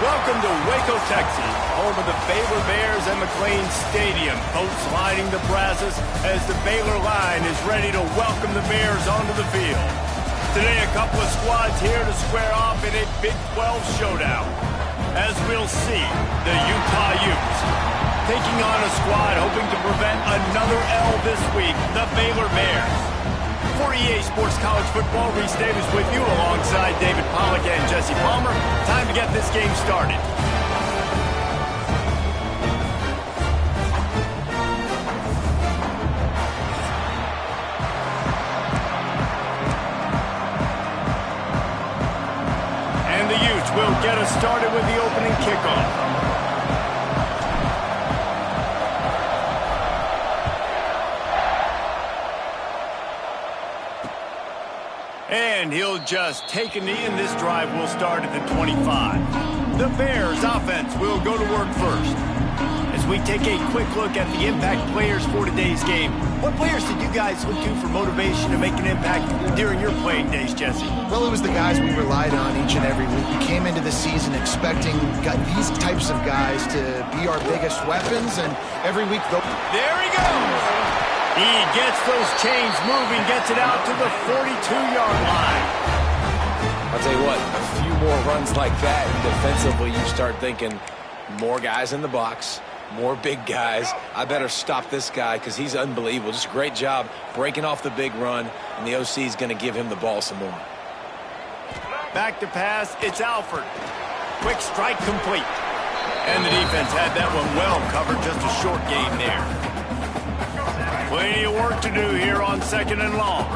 Welcome to Waco, Texas, home of the Baylor Bears and McLean Stadium. Boats lining the brasses as the Baylor line is ready to welcome the Bears onto the field. Today, a couple of squads here to square off in a Big 12 showdown. As we'll see, the Utah Utes taking on a squad hoping to prevent another L this week, the Baylor Bears. For EA Sports College Football, Reese Davis with you alongside David Pollack and Jesse Palmer. Time to get this game started. And the Utes will get us started with the opening kickoff. And he'll just take a knee, and this drive will start at the 25. The Bears offense will go to work first. As we take a quick look at the impact players for today's game, what players did you guys look to for motivation to make an impact during your playing days, Jesse? Well, it was the guys we relied on each and every week. We came into the season expecting these types of guys to be our biggest weapons, and every week they'll... There he goes! He gets those chains moving, gets it out to the 42-yard line. I'll tell you what, a few more runs like that, and defensively you start thinking more guys in the box, more big guys. I better stop this guy because he's unbelievable. Just a great job breaking off the big run, and the OC is going to give him the ball some more. Back to pass, it's Alford. Quick strike complete. And the defense had that one well covered, just a short gain there. Plenty of work to do here on 2nd and long.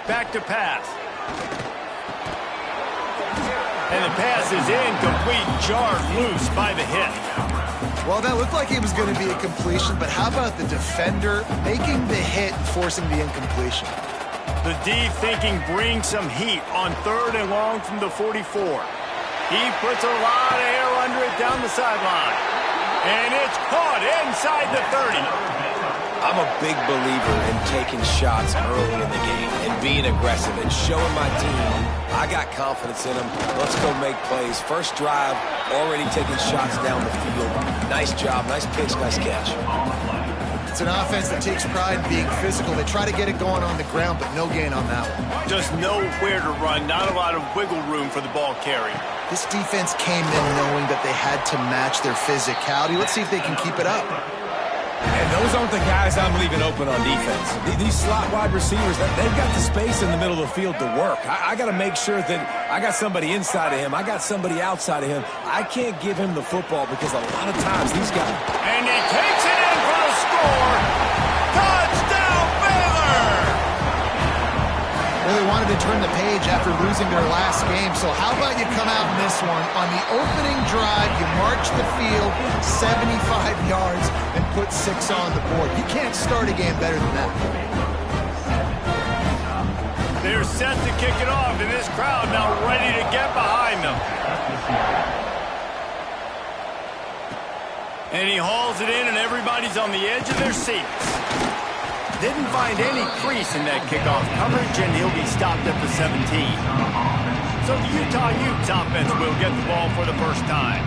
Back to pass. And the pass is incomplete, jarred loose by the hit. Well, that looked like it was going to be a completion, but how about the defender making the hit and forcing the incompletion? The D thinking bring some heat on 3rd and long from the 44. He puts a lot of air under it down the sideline. And it's caught inside the 30. I'm a big believer in taking shots early in the game and being aggressive and showing my team I got confidence in them. Let's go make plays. First drive, already taking shots down the field. Nice job, nice pitch, nice catch. It's an offense that takes pride in being physical. They try to get it going on the ground, but no gain on that one. Just nowhere to run, not a lot of wiggle room for the ball carrier. This defense came in knowing that they had to match their physicality. Let's see if they can keep it up. And those aren't the guys I'm leaving open on defense. These slot wide receivers, they've got the space in the middle of the field to work. I got to make sure that I got somebody inside of him. I got somebody outside of him. I can't give him the football because a lot of times these guys... And he takes it in for the score. Touchdown, Baylor! Really wanted to turn the page after losing their last game, so how about you come out in this one? On the opening drive, you march the field 75 yards and put 6 on the board. You can't start a game better than that. They're set to kick it off, and this crowd now ready to get behind them. And he hauls it in, and everybody's on the edge of their seats. Didn't find any crease in that kickoff coverage, and he'll be stopped at the 17. So the Utah Utes offense will get the ball for the first time.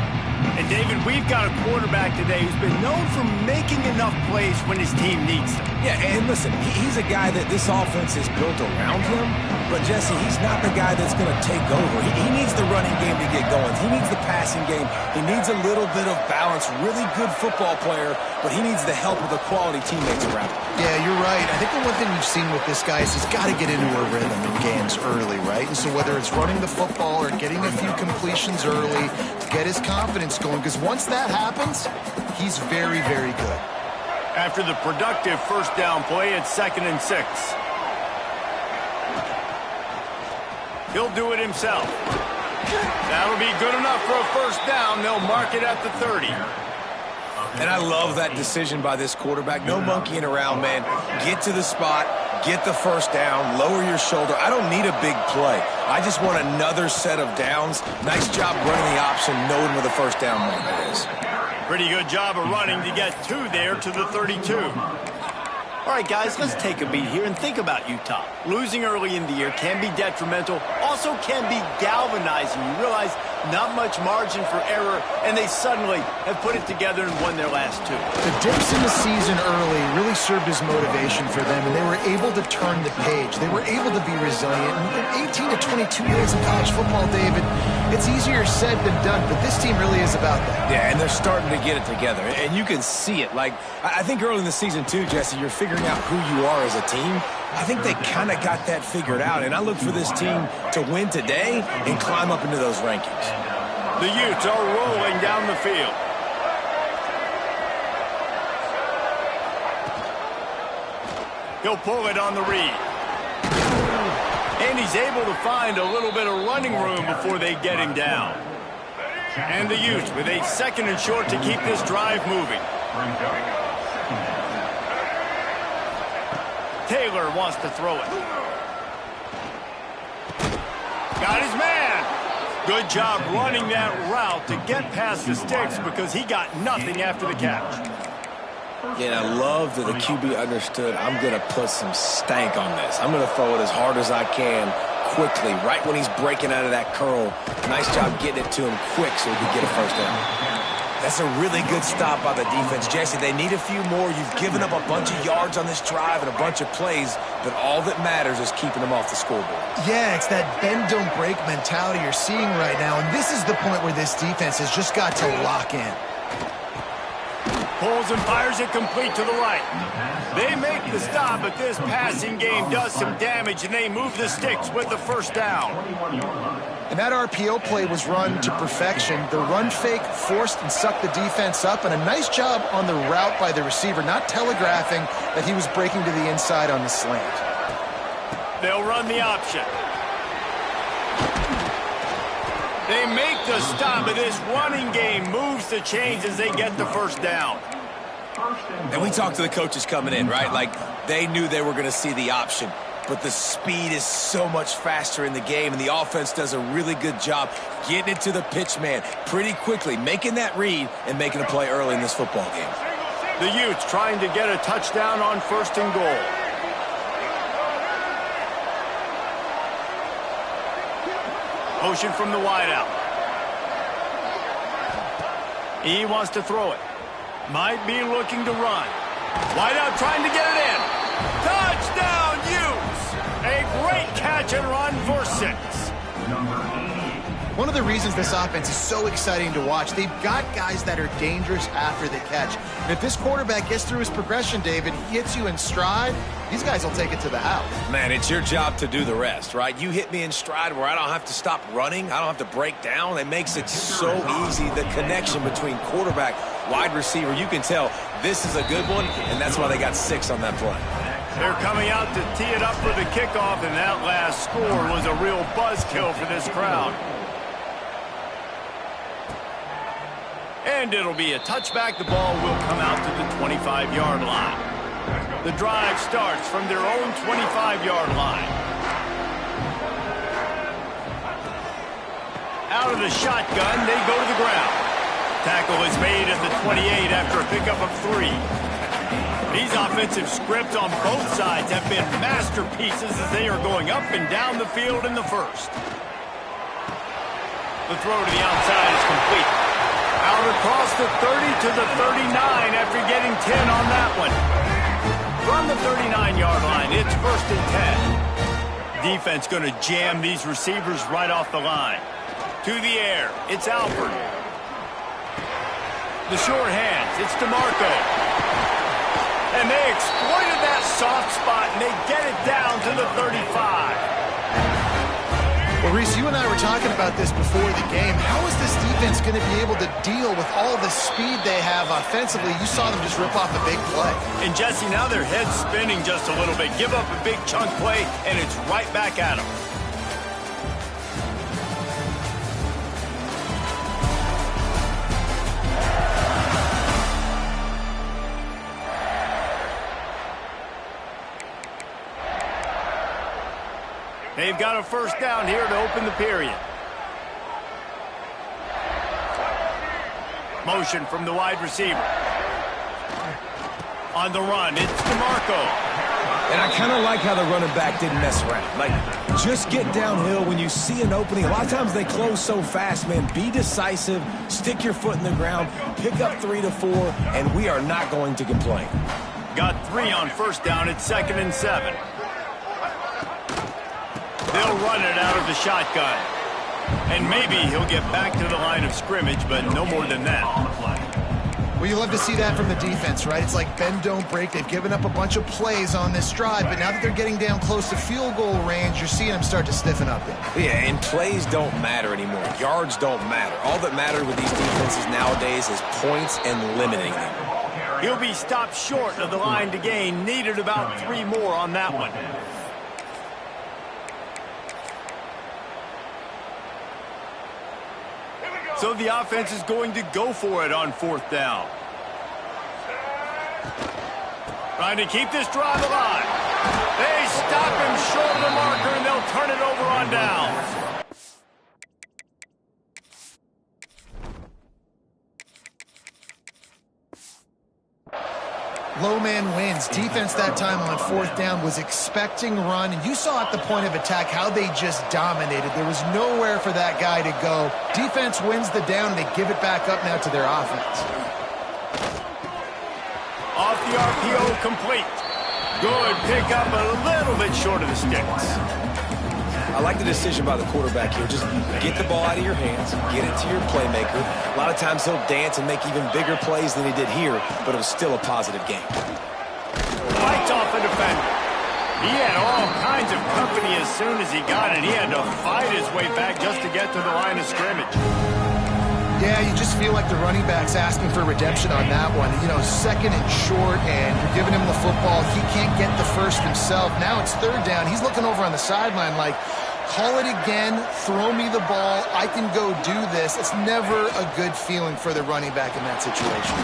And David, we've got a quarterback today who's been known for making enough plays when his team needs them. Yeah, and listen, he's a guy that this offense is built around him. But, Jesse, he's not the guy that's going to take over. He needs the running game to get going. He needs the passing game. He needs a little bit of balance. Really good football player, but he needs the help of the quality teammates around him. Yeah, you're right. I think the one thing we've seen with this guy is he's got to get into a rhythm in games early, right? And so whether it's running the football or getting a few completions early to get his confidence going, because once that happens, he's very, very good. After the productive first down play, it's 2nd and 6. He'll do it himself. That'll be good enough for a first down. They'll mark it at the 30. And I love that decision by this quarterback. No monkeying around, man. Get to the spot, get the first down, lower your shoulder. I don't need a big play. I just want another set of downs. Nice job running the option, knowing where the first down marker is. Pretty good job of running to get 2 there to the 32. All right, guys, let's take a beat here and think about Utah. Losing early in the year can be detrimental, also can be galvanizing. You realize not much margin for error, and they suddenly have put it together and won their last two. The dips in the season early really served as motivation for them, and they were able to turn the page. They were able to be resilient. And 18 to 22 years in college football, David, it's easier said than done, but this team really is about that. Yeah, and they're starting to get it together, and you can see it. Like, I think early in the season, too, Jesse, you're figuring out who you are as a team. I think they kind of got that figured out, and I look for this team to win today and climb up into those rankings. The Utes are rolling down the field. He'll pull it on the read. And he's able to find a little bit of running room before they get him down. And the Utes with a 2nd and short to keep this drive moving. Taylor wants to throw it. Got his man. Good job running that route to get past the sticks because he got nothing after the catch. Yeah, I love that the QB understood I'm going to put some stank on this. I'm going to throw it as hard as I can quickly, right when he's breaking out of that curl. Nice job getting it to him quick so he could get a first down. That's a really good stop by the defense. Jesse, they need a few more. You've given up a bunch of yards on this drive and a bunch of plays, but all that matters is keeping them off the scoreboard. Yeah, it's that bend, don't break mentality you're seeing right now, and this is the point where this defense has just got to lock in. Pulls and fires it complete to the right. They make the stop, but this passing game does some damage, and they move the sticks with the first down. And that RPO play was run to perfection. The run fake forced and sucked the defense up, and a nice job on the route by the receiver, not telegraphing that he was breaking to the inside on the slant. They'll run the option. They make the stop, but this running game moves the chains as they get the first down. And we talked to the coaches coming in, right? Like, they knew they were going to see the option. But the speed is so much faster in the game, and the offense does a really good job getting it to the pitch man pretty quickly, making that read and making a play early in this football game. The Utes trying to get a touchdown on 1st and goal. Motion from the wideout. He wants to throw it. Might be looking to run. Wideout trying to get it in. Touchdown, Utes! A great catch and run for 6. One of the reasons this offense is so exciting to watch, they've got guys that are dangerous after the catch. And if this quarterback gets through his progression, David, he hits you in stride, these guys will take it to the house. Man, it's your job to do the rest, right? You hit me in stride where I don't have to stop running. I don't have to break down. It makes it so easy, the connection between quarterback, wide receiver. You can tell this is a good one, and that's why they got 6 on that play. They're coming out to tee it up for the kickoff, and that last score was a real buzzkill for this crowd. And it'll be a touchback. The ball will come out to the 25-yard line. The drive starts from their own 25-yard line. Out of the shotgun, they go to the ground. Tackle is made at the 28 after a pickup of 3. These offensive scripts on both sides have been masterpieces as they are going up and down the field in the first. The throw to the outside is complete. Out across the 30 to the 39 after getting 10 on that one. From the 39-yard line, it's 1st and 10. Defense going to jam these receivers right off the line. To the air, it's Alford. The short hands, it's DeMarco. And they exploited that soft spot, and they get it down to the 35. Well, Reese, you and I were talking about this before the game. How is this defense going to be able to deal with all the speed they have offensively? You saw them just rip off a big play. And, Jesse, now their head's spinning just a little bit. Give up a big chunk play, and it's right back at them. They've got a first down here to open the period. Motion from the wide receiver. On the run, it's DeMarco. And I kind of like how the running back didn't mess around. Like, just get downhill when you see an opening. A lot of times they close so fast, man. Be decisive, stick your foot in the ground, pick up 3 to 4, and we are not going to complain. Got 3 on first down. It's 2nd and 7. They'll run it out of the shotgun. And maybe he'll get back to the line of scrimmage, but no more than that. Well, you love to see that from the defense, right? It's like bend, don't break. They've given up a bunch of plays on this drive, but now that they're getting down close to field goal range, you're seeing them start to stiffen up there. Yeah, and plays don't matter anymore. Yards don't matter. All that matters with these defenses nowadays is points and limiting them. He'll be stopped short of the line to gain. Needed about 3 more on that one. So the offense is going to go for it on 4th down. Trying to keep this drive alive. They stop him short of the marker, and they'll turn it over on down. Low man wins. Defense that time on 4th down was expecting run, and you saw at the point of attack how they just dominated. There was nowhere for that guy to go. Defense wins the down, and they give it back up now to their offense. Off the RPO, complete. Good pickup, a little bit short of the sticks. I like the decision by the quarterback here. Just get the ball out of your hands, get it to your playmaker. A lot of times he'll dance and make even bigger plays than he did here, but it was still a positive game. Fights off a defender. He had all kinds of company as soon as he got it. He had to fight his way back just to get to the line of scrimmage. Yeah, you just feel like the running back's asking for redemption on that one. You know, 2nd and short, and you're giving him the football. He can't get the first himself. Now it's 3rd down. He's looking over on the sideline like, call it again, throw me the ball, I can go do this. It's never a good feeling for the running back in that situation.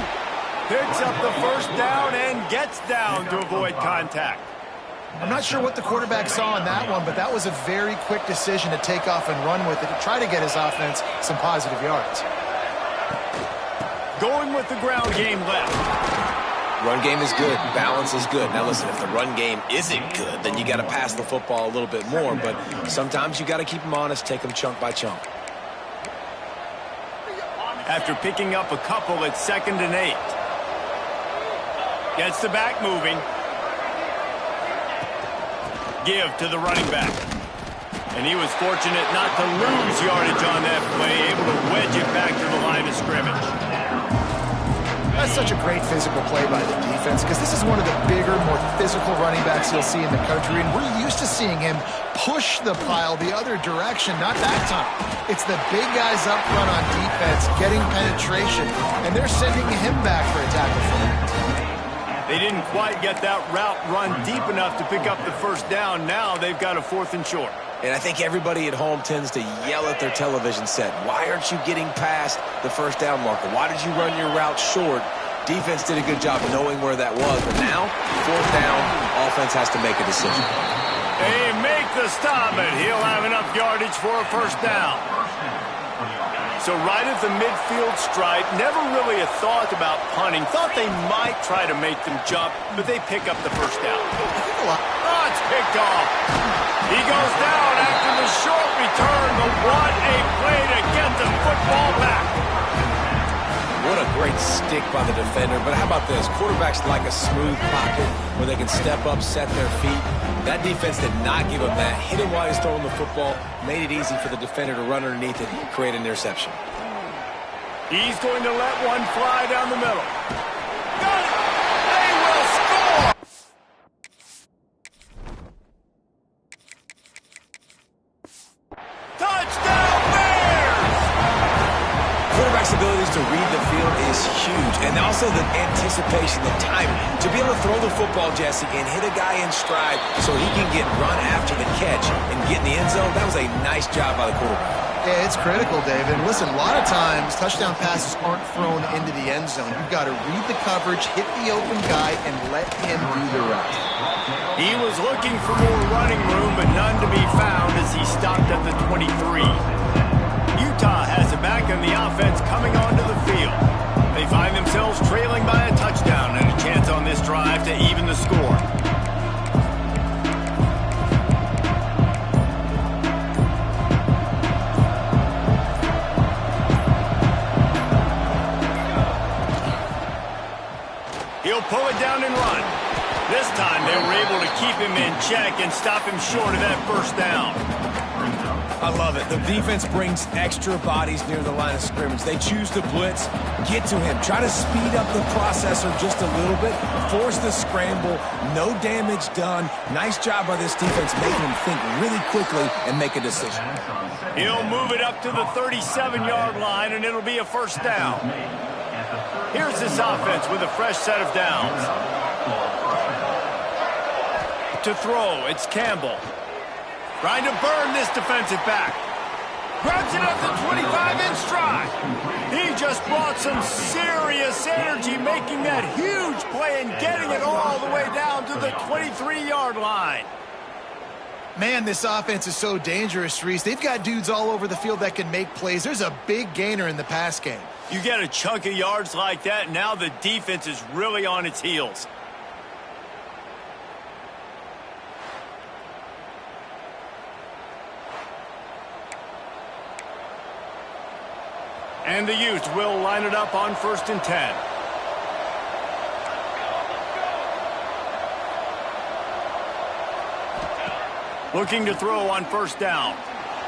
Picks up the 1st down and gets down to avoid contact. I'm not sure what the quarterback saw on that one, but that was a very quick decision to take off and run with it to try to get his offense some positive yards. Going with the ground game left. Run game is good. Balance is good. Now, listen, if the run game isn't good, then you got to pass the football a little bit more. But sometimes you got to keep them honest, take them chunk by chunk. After picking up a couple, it's 2nd and 8. Gets the back moving. Give to the running back. And he was fortunate not to lose yardage on that play, able to wedge it back to the line of scrimmage. That's such a great physical play by the defense because this is one of the bigger, more physical running backs you'll see in the country, and we're used to seeing him push the pile the other direction. Not that time. It's the big guys up front on defense getting penetration, and they're sending him back for a tackle for him. They didn't quite get that route run deep enough to pick up the 1st down. Now they've got a 4th and short. And I think everybody at home tends to yell at their television set. Why aren't you getting past the 1st down marker? Why did you run your route short? Defense did a good job knowing where that was. But now, 4th down, offense has to make a decision. They make the stop, and he'll have enough yardage for a 1st down. So right at the midfield stripe, never really a thought about punting. Thought they might try to make them jump, but they pick up the 1st down. Oh, it's picked off. He goes down after the short return, but what a play to get the football back. What a great stick by the defender. But how about this? Quarterbacks like a smooth pocket where they can step up, set their feet. That defense did not give him that. Hit him while he's throwing the football. Made it easy for the defender to run underneath it and create an interception. He's going to let one fly down the middle. Got it! They will score! Touchdown Bears! Quarterback's abilities to read the field is huge. And also the anticipation, the timing. To be able to throw the football, Jesse, and hit a guy in stride so he can get run after the catch and get in the end zone, that was a nice job by the quarterback. Yeah, it's critical, David. Listen, a lot of times touchdown passes aren't thrown into the end zone. You've got to read the coverage, hit the open guy, and let him do the rest. He was looking for more running room, but none to be found as he stopped at the 23. Utah has it back, and the offense coming onto the field. They find themselves trailing by a touchdown and a chance on this drive pull it down and run. This time they were able to keep him in check and stop him short of that first down. I love it. The defense brings extra bodies near the line of scrimmage. They choose to blitz, get to him, try to speed up the processor just a little bit, force the scramble, no damage done. Nice job by this defense making him think really quickly and make a decision. He'll move it up to the 37-yard line, and it'll be a first down. Here's this offense with a fresh set of downs. To throw, it's Campbell. Trying to burn this defensive back. Grabs it up the 25 in stride. He just brought some serious energy, making that huge play and getting it all the way down to the 23-yard line. Man, this offense is so dangerous, Reese. They've got dudes all over the field that can make plays. There's a big gainer in the pass game. You get a chunk of yards like that, now the defense is really on its heels. And the Utes will line it up on 1st and 10. Looking to throw on 1st down.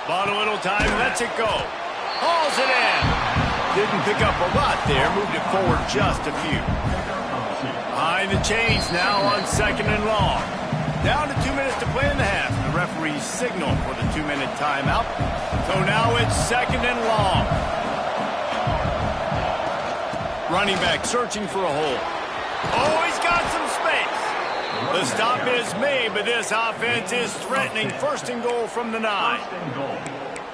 Bought a little time, lets it go. Hauls it in. Didn't pick up a lot there, moved it forward just a few. Behind the chains now on 2nd and long. Down to 2 minutes to play in the half. The referee's signal for the 2-minute timeout. So now it's 2nd and long. Running back searching for a hole. Oh, he's got some space. The stop is made, but this offense is threatening 1st and goal from the 9.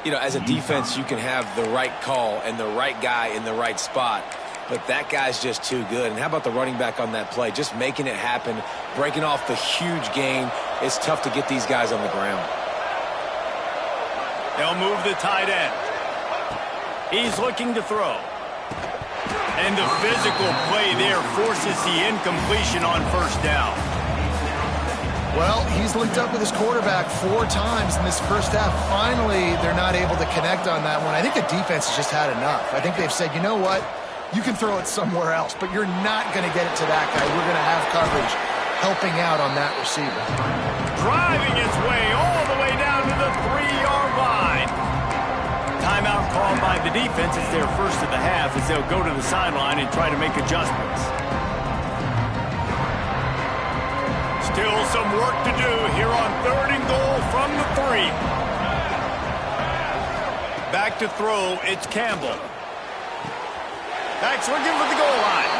You know, as a defense, you can have the right call and the right guy in the right spot, but that guy's just too good. And how about the running back on that play? Just making it happen, breaking off the huge gain. It's tough to get these guys on the ground. They'll move the tight end. He's looking to throw. And the physical play there forces the incompletion on 1st down. Well, he's linked up with his quarterback 4 times in this first half. Finally, they're not able to connect on that one. I think the defense has just had enough. I think they've said, you know what? You can throw it somewhere else, but you're not going to get it to that guy. We're going to have coverage helping out on that receiver. Driving its way all the way down to the 3-yard line. Timeout called by the defense as their first of the half as they'll go to the sideline and try to make adjustments. Still some work to do here on 3rd and goal from the 3. Back to throw, it's Campbell. Back's looking for the goal line.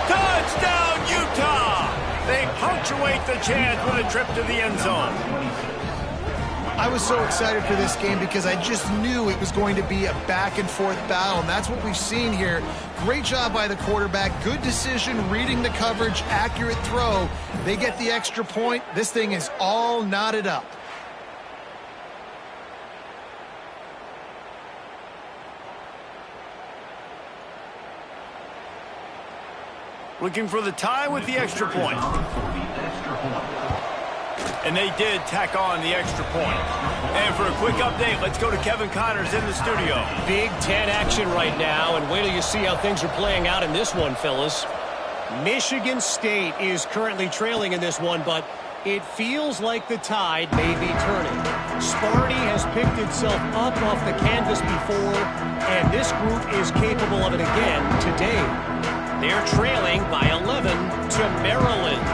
Touchdown, Utah! They punctuate the chance with a trip to the end zone. I was so excited for this game because I just knew it was going to be a back-and-forth battle, and that's what we've seen here. Great job by the quarterback. Good decision, reading the coverage, accurate throw. They get the extra point. This thing is all knotted up. Looking for the tie with the extra point. And they did tack on the extra point. And for a quick update, let's go to Kevin Connors in the studio. Big Ten action right now, and wait till you see how things are playing out in this one, fellas. Michigan State is currently trailing in this one, but it feels like the tide may be turning. Sparty has picked itself up off the canvas before, and this group is capable of it again today. They're trailing by 11 to Maryland.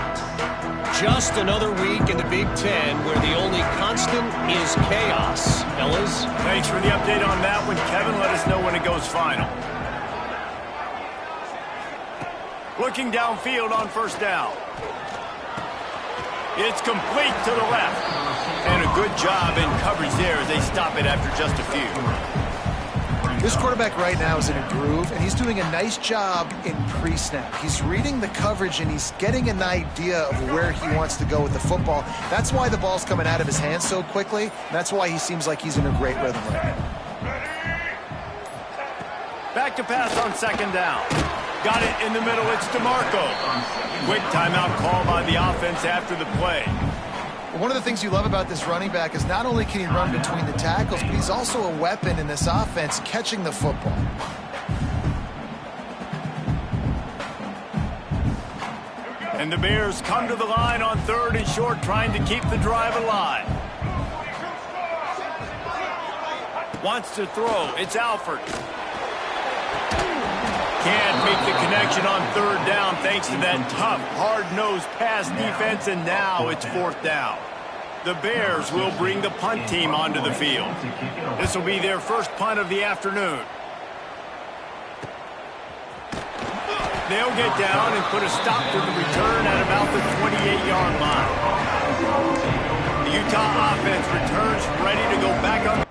Just another week in the Big Ten where the only constant is chaos. Fellas? Thanks for the update on that one, Kevin. Let us know when it goes final. Looking downfield on 1st down. It's complete to the left. And a good job in coverage there as they stop it after just a few. This quarterback right now is in a groove, and he's doing a nice job in pre-snap. He's reading the coverage, and he's getting an idea of where he wants to go with the football. That's why the ball's coming out of his hands so quickly, and that's why he seems like he's in a great rhythm right now. Back to pass on 2nd down. Got it in the middle, it's DeMarco. Quick timeout call by the offense after the play. One of the things you love about this running back is not only can he run between the tackles, but he's also a weapon in this offense catching the football. And the Bears come to the line on 3rd and short, trying to keep the drive alive. Wants to throw. It's Alford. Can't make the connection on 3rd down thanks to that tough, hard-nosed pass defense, and now it's 4th down. The Bears will bring the punt team onto the field. This will be their first punt of the afternoon. They'll get down and put a stop to the return at about the 28-yard line. The Utah offense returns ready to go back on.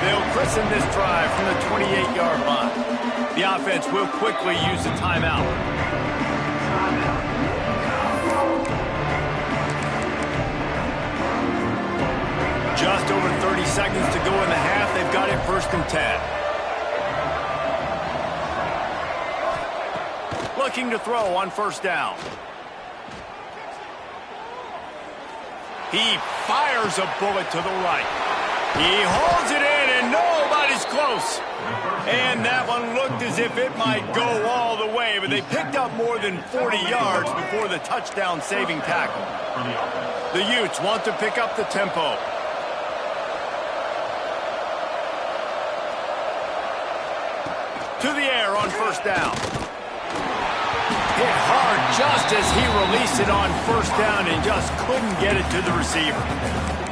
They'll christen this drive from the 28-yard line. The offense will quickly use a timeout. Just over 30 seconds to go in the half. They've got it 1st and 10. Looking to throw on 1st down. He fires a bullet to the right. He holds it in, and nobody's close. And that one looked as if it might go all the way, but they picked up more than 40 yards before the touchdown-saving tackle. The Utes want to pick up the tempo. To the air on 1st down. Hit hard just as he released it on 1st down and just couldn't get it to the receiver.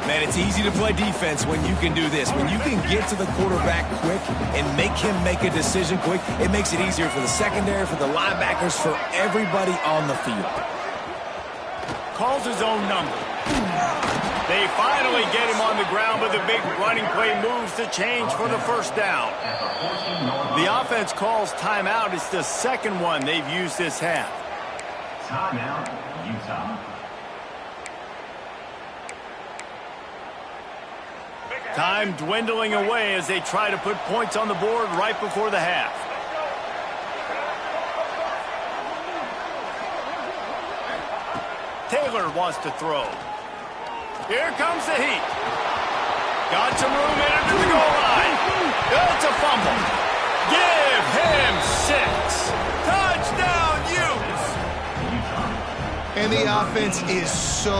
Man, it's easy to play defense when you can do this. When you can get to the quarterback quick and make him make a decision quick, it makes it easier for the secondary, for the linebackers, for everybody on the field. Calls his own number. They finally get him on the ground, but the big running play moves the change for the 1st down. The offense calls timeout. It's the 2nd one they've used this half. Timeout, Utah. Time dwindling away as they try to put points on the board right before the half. Taylor wants to throw. Here comes the heat. Got some room in it to the goal line. It's a fumble. Give him 6. Touchdown, Utes. And the offense is so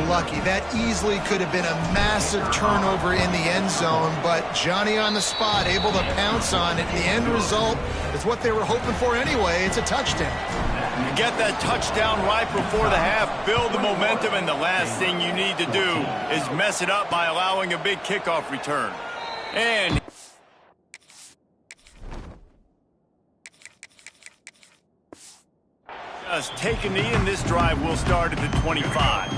lucky. That easily could have been a massive turnover in the end zone, but Johnny on the spot, able to pounce on it. The end result is what they were hoping for anyway. It's a touchdown. You get that touchdown right before the half, build the momentum, and the last thing you need to do is mess it up by allowing a big kickoff return. And just take a knee, and this drive will start at the 25.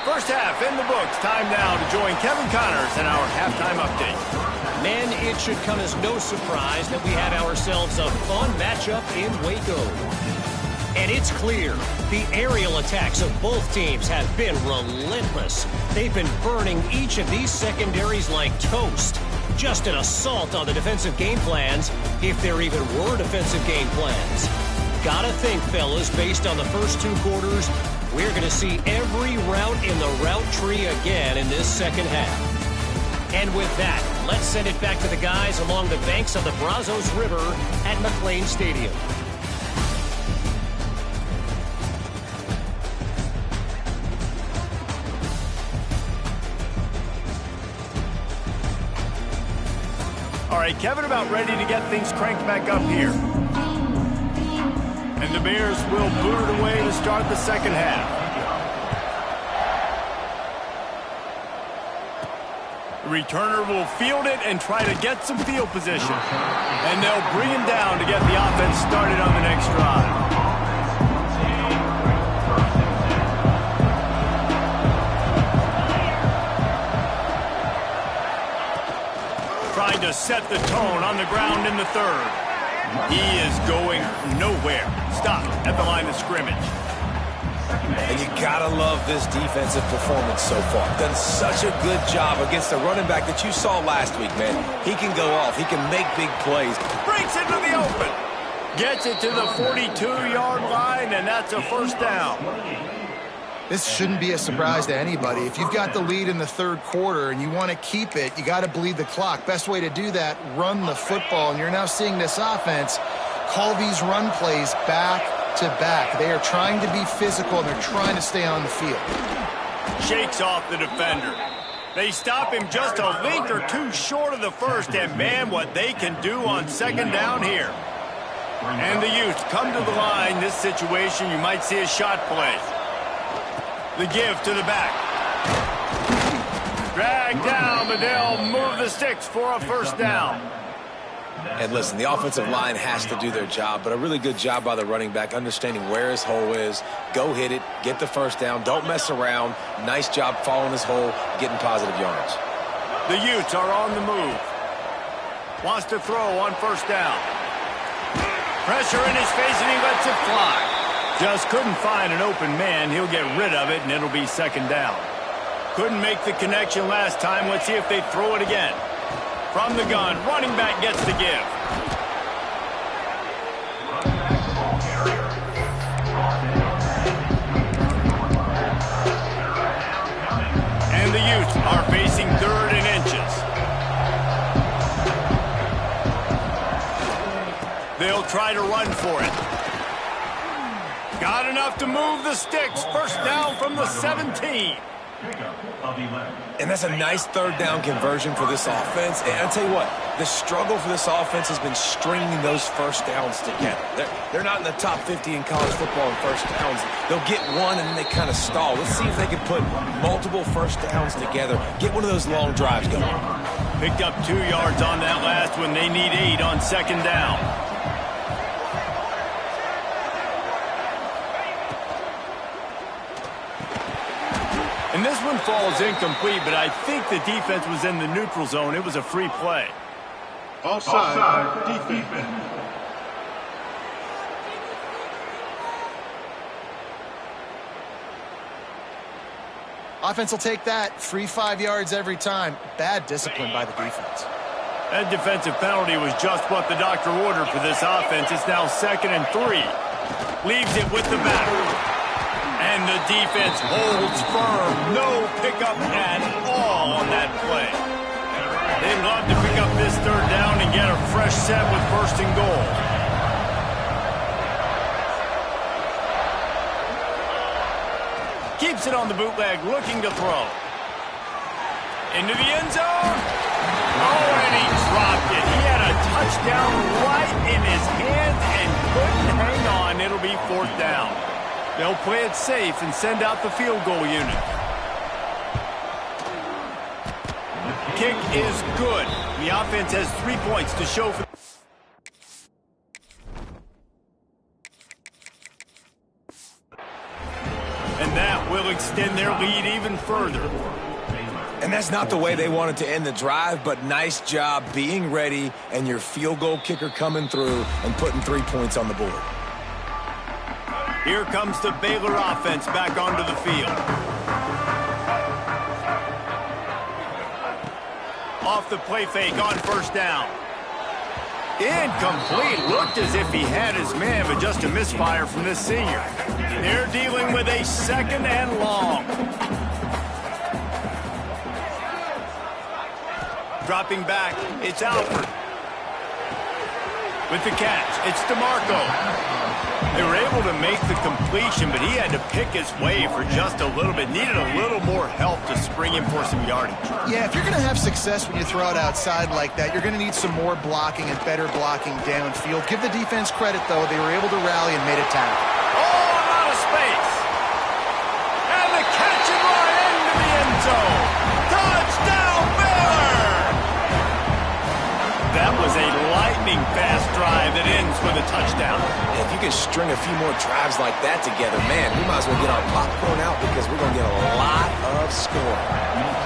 First half in the books. Time now to join Kevin Connors in our halftime update. Men, it should come as no surprise that we had ourselves a fun matchup in Waco. And it's clear the aerial attacks of both teams have been relentless. They've been burning each of these secondaries like toast. Just an assault on the defensive game plans, if there even were defensive game plans. Gotta think, fellas, based on the first 2 quarters, we're going to see every route in the route tree again in this second half. And with that, let's send it back to the guys along the banks of the Brazos River at McLean Stadium. All right, Kevin, about ready to get things cranked back up here. And the Bears will boot it away to start the second half. The returner will field it and try to get some field position. And they'll bring him down to get the offense started on the next drive. Trying to set the tone on the ground in the 3rd. He is going nowhere. Stop at the line of scrimmage. And you gotta love this defensive performance so far. Done such a good job against the running back that you saw last week, man. He can go off. He can make big plays. Breaks into the open. Gets it to the 42-yard line, and that's a 1st down. This shouldn't be a surprise to anybody. If you've got the lead in the third quarter and you want to keep it, you got to bleed the clock. Best way to do that, run the football. And you're now seeing this offense call these run plays back to back. They are trying to be physical, and they're trying to stay on the field. Shakes off the defender. They stop him just a link or two short of the first, and man, what they can do on second down here. And the Utes come to the line. This situation, you might see a shot play. The give to the back. Drag down, but they'll move the sticks for a first down. And listen, the offensive line has to do their job, but a really good job by the running back, understanding where his hole is. Go hit it, get the first down, don't mess around. Nice job following his hole, getting positive yards. The Utes are on the move. Wants to throw on first down. Pressure in his face, and he lets it fly. Just couldn't find an open man. He'll get rid of it, and it'll be second down. Couldn't make the connection last time. Let's see if they throw it again. From the gun, running back gets the give. And the Utes are facing third and inches. They'll try to run for it. Got enough to move the sticks. First down from the 17. And that's a nice third down conversion for this offense. And I'll tell you what, the struggle for this offense has been stringing those first downs together. They're not in the top 50 in college football in first downs. They'll get one and then they kind of stall. Let's see if they can put multiple first downs together. Get one of those long drives going. Picked up 2 yards on that last one. They need 8 on second down. And this one falls incomplete, but I think the defense was in the neutral zone. It was a free play. Offside defense. Offense will take that. Free 5 yards every time. Bad discipline by the defense. That defensive penalty was just what the doctor ordered for this offense. It's now 2nd and 3. Leaves it with the back. And the defense holds firm. No pickup at all on that play. They'd love to pick up this third down and get a fresh set with 1st and goal. Keeps it on the bootleg, looking to throw. Into the end zone. Oh, and he dropped it. He had a touchdown right in his hands and couldn't hang on. It'll be 4th down. They'll play it safe and send out the field goal unit. Kick is good. The offense has 3 points to show for. And that will extend their lead even further. And that's not the way they wanted to end the drive, but nice job being ready and your field goal kicker coming through and putting 3 points on the board. Here comes the Baylor offense back onto the field. Off the play fake on first down. Incomplete. Looked as if he had his man, but just a misfire from this senior. They're dealing with a 2nd and long. Dropping back, it's Alford. With the catch, it's DeMarco. They were able to make the completion, but he had to pick his way for just a little bit. Needed a little more help to spring him for some yardage. Yeah, if you're going to have success when you throw it outside like that, you're going to need some more blocking and better blocking downfield. Give the defense credit, though. They were able to rally and made a tackle. Oh, out of space. And the catch and run into the end zone. Touchdown, Baylor! That was a lightning-fast drive that ends with a touchdown. If you can string a few more drives like that together, man, we might as well get our popcorn out because we're going to get a lot of scoring.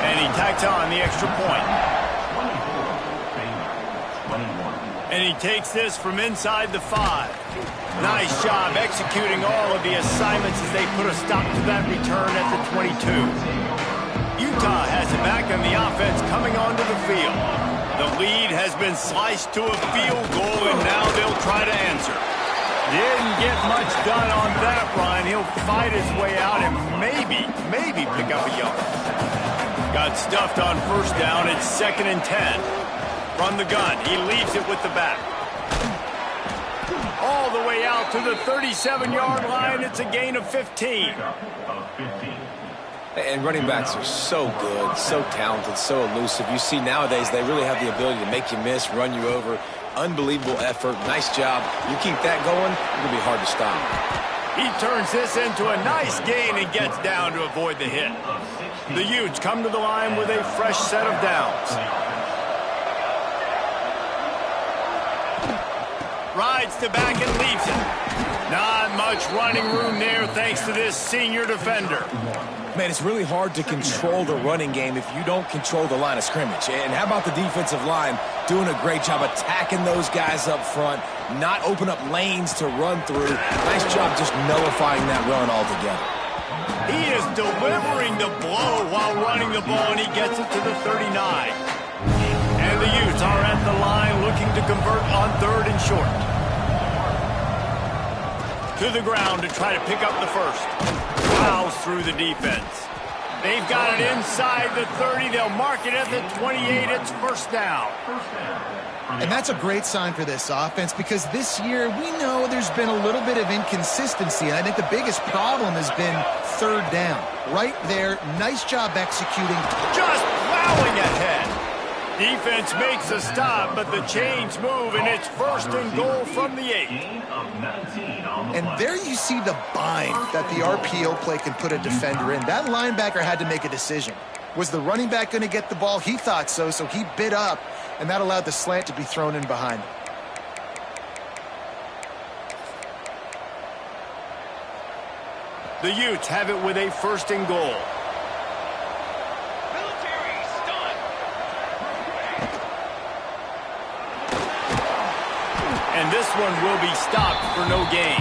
And he tacks on the extra point. And he takes this from inside the 5. Nice job executing all of the assignments as they put a stop to that return at the 22. Utah has it back on the offense coming onto the field. The lead has been sliced to a field goal, and now they'll try to answer. Didn't get much done on that run. He'll fight his way out and maybe pick up a yard. Got stuffed on first down. It's 2nd and 10. From the gun, he leaves it with the back. All the way out to the 37-yard line. It's a gain of 15. And running backs are so good, so talented, so elusive. You see nowadays they really have the ability to make you miss, run you over. Unbelievable effort. Nice job. You keep that going, it's going to be hard to stop. He turns this into a nice gain and gets down to avoid the hit. The Utes come to the line with a fresh set of downs. Rides to back and leaves it. Not much running room there thanks to this senior defender. Man, it's really hard to control the running game if you don't control the line of scrimmage. And how about the defensive line doing a great job attacking those guys up front, not open up lanes to run through. Nice job just nullifying that run altogether. He is delivering the blow while running the ball, and he gets it to the 39. And the Utes are at the line looking to convert on 3rd and short. To the ground to try to pick up the first. Plows through the defense. They've got it inside the 30. They'll mark it at the 28. It's first down. And that's a great sign for this offense because this year we know there's been a little bit of inconsistency. And I think the biggest problem has been 3rd down. Right there, nice job executing. Just plowing ahead. Defense makes a stop, but the chains move, and it's 1st and goal from the 8. And there you see the bind that the RPO play can put a defender in. That linebacker had to make a decision. Was the running back going to get the ball? He thought so, so he bit up, and that allowed the slant to be thrown in behind him. The Utes have it with a 1st and goal. And this one will be stopped for no gain.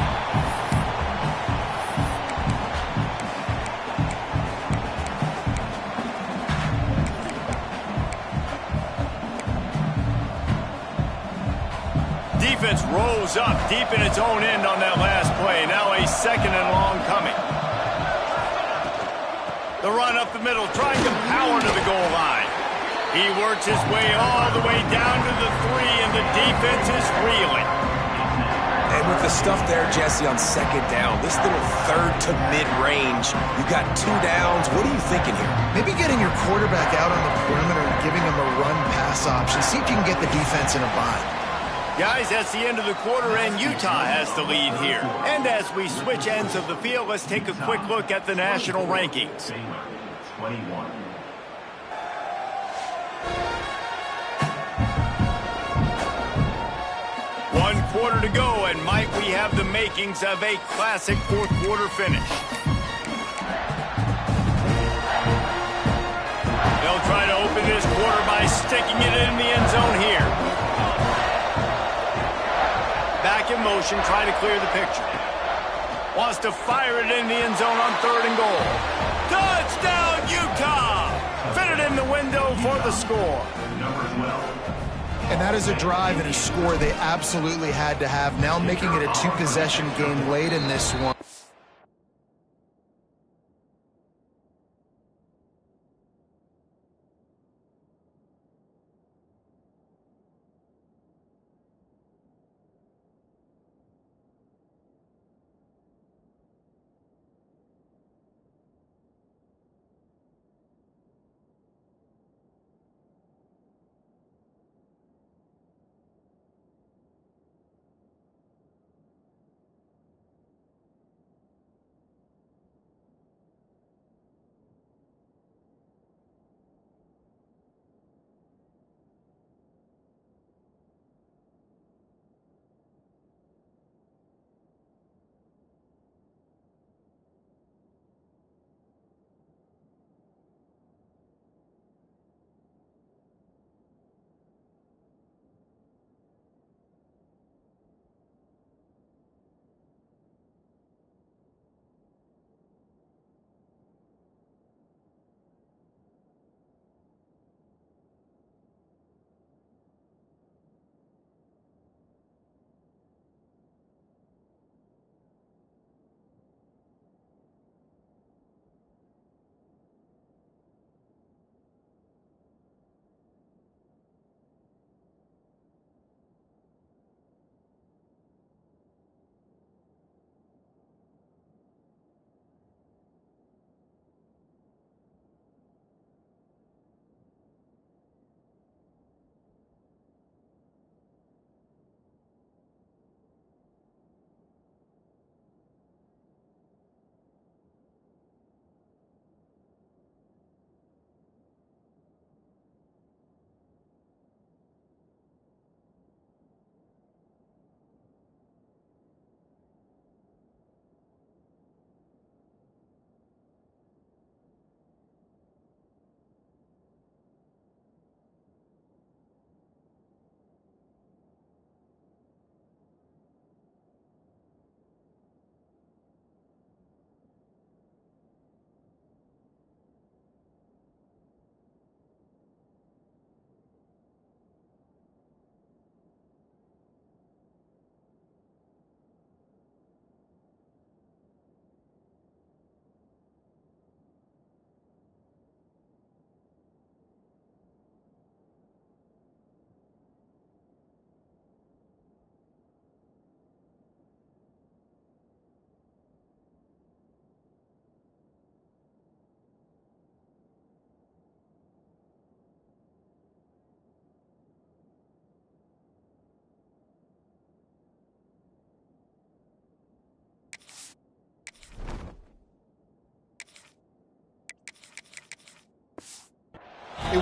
Defense rolls up deep in its own end on that last play. Now a 2nd and long coming. The run up the middle, trying to power to the goal line. He works his way all the way down to the 3, and the defense is reeling. And with the stuff there, Jesse, on 2nd down, this little 3rd to mid-range, you got 2 downs. What are you thinking here? Maybe getting your quarterback out on the perimeter and giving him a run-pass option. See if you can get the defense in a bind. Guys, that's the end of the quarter, and Utah has the lead here. And as we switch ends of the field, let's take a quick look at the national rankings. 21. One quarter to go, and might we have the makings of a classic 4th quarter finish. They'll try to open this quarter by sticking it in the end zone here. Back in motion, trying to clear the picture. Wants to fire it in the end zone on 3rd and goal. Touchdown, Utah! Fit it in the window for the score. Number 12. And that is a drive and a score they absolutely had to have. Now making it a 2-possession game late in this one.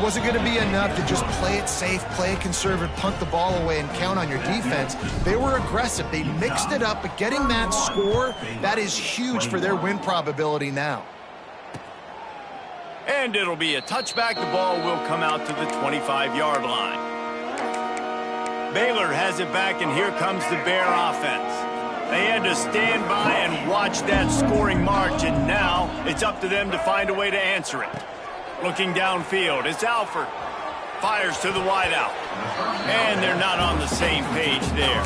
wasn't going to be enough to just play it safe, play it conservative, punt the ball away, and count on your defense. They were aggressive. They mixed it up, but getting that score, that is huge for their win probability now. And it'll be a touchback. The ball will come out to the 25-yard line. Baylor has it back, and here comes the Bear offense. They had to stand by and watch that scoring march, and now it's up to them to find a way to answer it. Looking downfield, it's Alford. Fires to the wideout. And they're not on the same page there.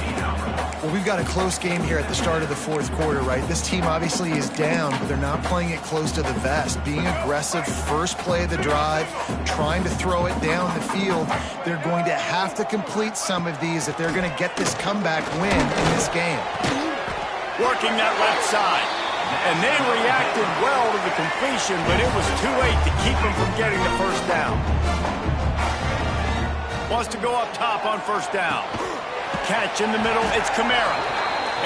Well, we've got a close game here at the start of the fourth quarter, right? This team obviously is down, but they're not playing it close to the vest. Being aggressive, first play of the drive, trying to throw it down the field. They're going to have to complete some of these if they're going to get this comeback win in this game. Working that left side. And they reacted well to the completion, but it was too late to keep them from getting the first down. Wants to go up top on first down. Catch in the middle, it's Kamara.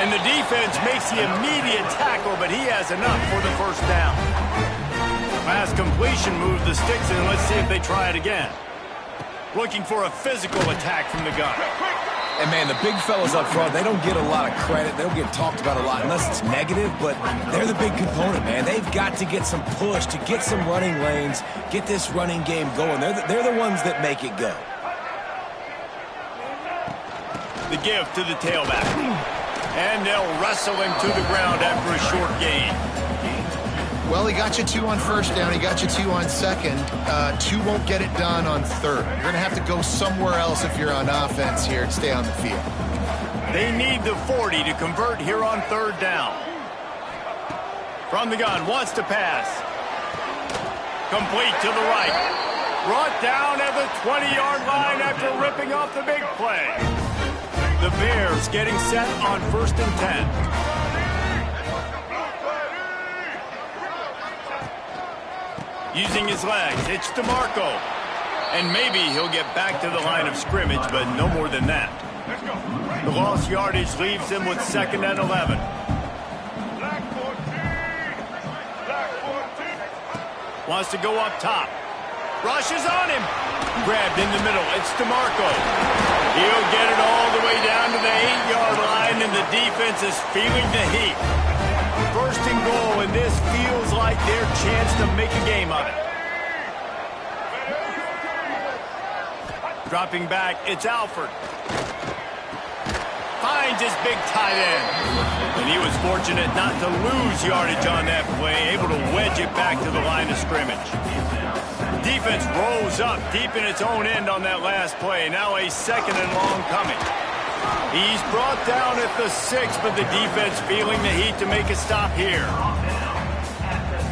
And the defense makes the immediate tackle, but he has enough for the first down. Pass completion moves the sticks in. Let's see if they try it again. Looking for a physical attack from the gun. And, man, the big fellas up front, they don't get a lot of credit. They don't get talked about a lot unless it's negative, but they're the big component, man. They've got to get some push, to get some running lanes, get this running game going. They're the ones that make it go. The give to the tailback. And they'll wrestle him to the ground after a short gain. Well, he got you 2 on first down. He got you 2 on second. 2 won't get it done on third. You're going to have to go somewhere else if you're on offense here and stay on the field. They need the 40 to convert here on third down. From the gun, wants to pass. Complete to the right. Brought down at the 20-yard line after ripping off the big play. The Bears getting set on 1st and 10. Using his legs, it's DeMarco. And maybe he'll get back to the line of scrimmage, but no more than that. The lost yardage leaves him with 2nd and 11. Wants to go up top. Rushes on him. Grabbed in the middle, it's DeMarco. He'll get it all the way down to the 8-yard line, and the defense is feeling the heat. 1st and goal, and this feels like their chance to make a game of it. Dropping back, it's Alford. Finds his big tight end. And he was fortunate not to lose yardage on that play, able to wedge it back to the line of scrimmage. Defense rose up deep in its own end on that last play. Now a 2nd and long coming. He's brought down at the 6, but the defense feeling the heat to make a stop here.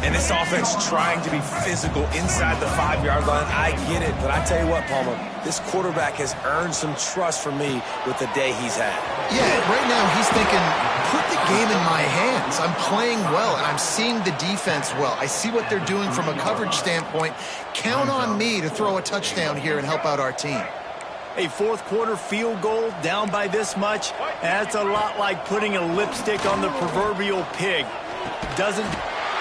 And this offense trying to be physical inside the 5-yard line. I get it, but I tell you what, Palmer, this quarterback has earned some trust from me with the day he's had. Yeah, right now he's thinking, put the game in my hands. I'm playing well, and I'm seeing the defense well. I see what they're doing from a coverage standpoint. Count on me to throw a touchdown here and help out our team. A fourth quarter field goal down by this much, that's a lot like putting a lipstick on the proverbial pig. Doesn't...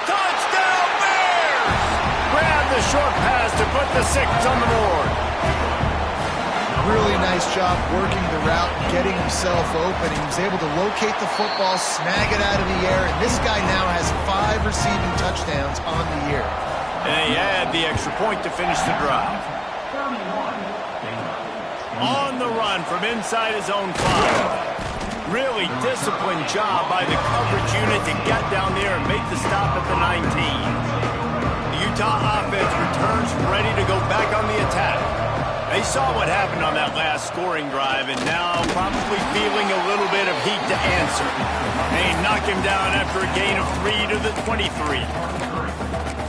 Touchdown Bears! Grab the short pass to put the 6 on the board. Really nice job working the route, getting himself open. He was able to locate the football, snag it out of the air, and this guy now has 5 receiving touchdowns on the year. And they add the extra point to finish the drive. On the run from inside his own 5. Really disciplined job by the coverage unit to get down there and make the stop at the 19. The Utah offense returns ready to go back on the attack. They saw what happened on that last scoring drive and now probably feeling a little bit of heat to answer. They knock him down after a gain of 3 to the 23.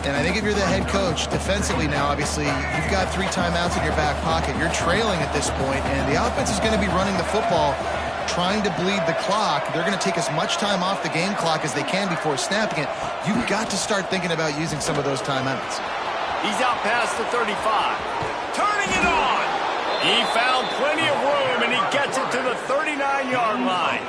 And I think if you're the head coach, defensively now, obviously, you've got 3 timeouts in your back pocket. You're trailing at this point, and the offense is going to be running the football, trying to bleed the clock. They're going to take as much time off the game clock as they can before snapping it. You've got to start thinking about using some of those timeouts. He's out past the 35. Turning it on. He found plenty of room, and he gets it to the 39-yard line.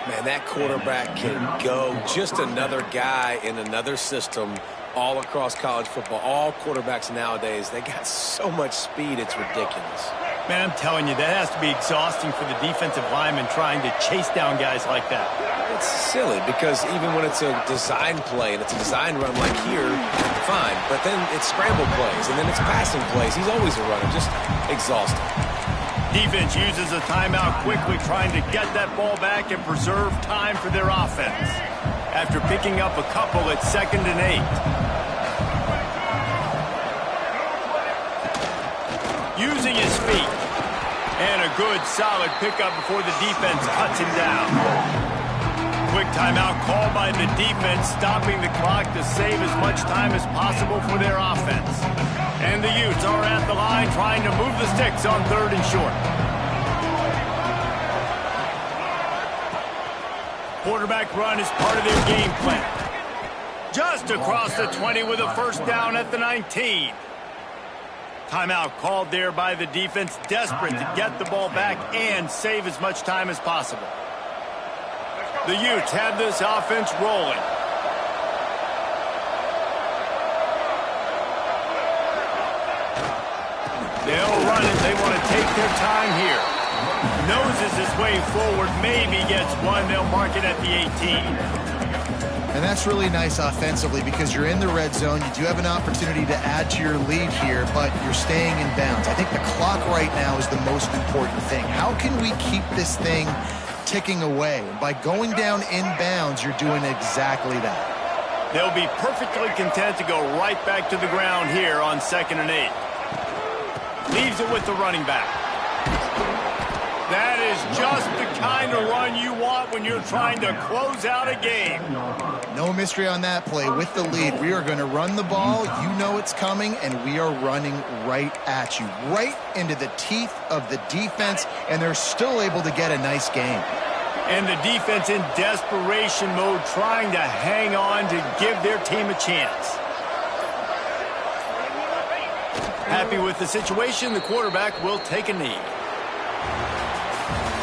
Man, that quarterback can go. Just another guy in another system all across college football. All quarterbacks nowadays, they got so much speed, it's ridiculous. Man, I'm telling you, that has to be exhausting for the defensive lineman trying to chase down guys like that. It's silly because even when it's a design play and it's a design run like here, fine. But then it's scramble plays and then it's passing plays. He's always a runner, just exhausting. Defense uses a timeout quickly, trying to get that ball back and preserve time for their offense. After picking up a couple at 2nd and 8. Using his feet. And a good, solid pickup before the defense cuts him down. Quick timeout called by the defense, stopping the clock to save as much time as possible for their offense. And the Utes are at the line trying to move the sticks on 3rd and short. Quarterback run is part of their game plan. Just across the 20 with a first down at the 19. Timeout called there by the defense, desperate to get the ball back and save as much time as possible. The Utes have this offense rolling. They'll run it. They want to take their time here. Noses his way forward, maybe gets one. They'll mark it at the 18. And that's really nice offensively because you're in the red zone. You do have an opportunity to add to your lead here, but you're staying in bounds. I think the clock right now is the most important thing. How can we keep this thing ticking away? And by going down in bounds, you're doing exactly that. They'll be perfectly content to go right back to the ground here on 2nd and 8. Leaves it with the running back. That is just the kind of run you want when you're trying to close out a game. No mystery on that play. With the lead, we are going to run the ball. You know it's coming, and we are running right at you, right into the teeth of the defense, and they're still able to get a nice game. And the defense in desperation mode, trying to hang on to give their team a chance. Happy with the situation, the quarterback will take a knee.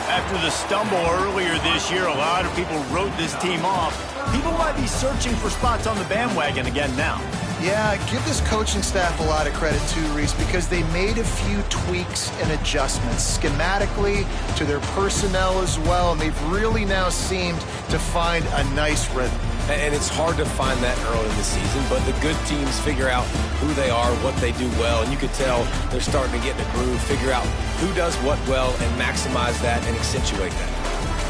After the stumble earlier this year, a lot of people wrote this team off. People might be searching for spots on the bandwagon again now. Yeah, give this coaching staff a lot of credit too, Reese, because they made a few tweaks and adjustments schematically to their personnel as well, and they've really now seemed to find a nice rhythm. And it's hard to find that early in the season, but the good teams figure out who they are, what they do well, and you could tell they're starting to get in a groove, figure out who does what well, and maximize that and accentuate that.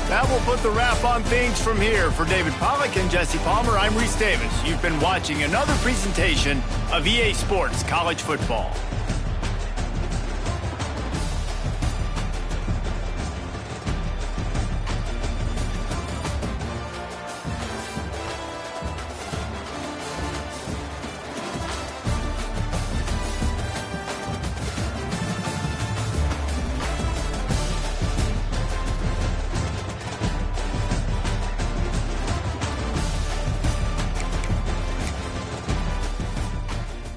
That will put the wrap on things from here. For David Pollack and Jesse Palmer, I'm Reese Davis. You've been watching another presentation of EA Sports College Football.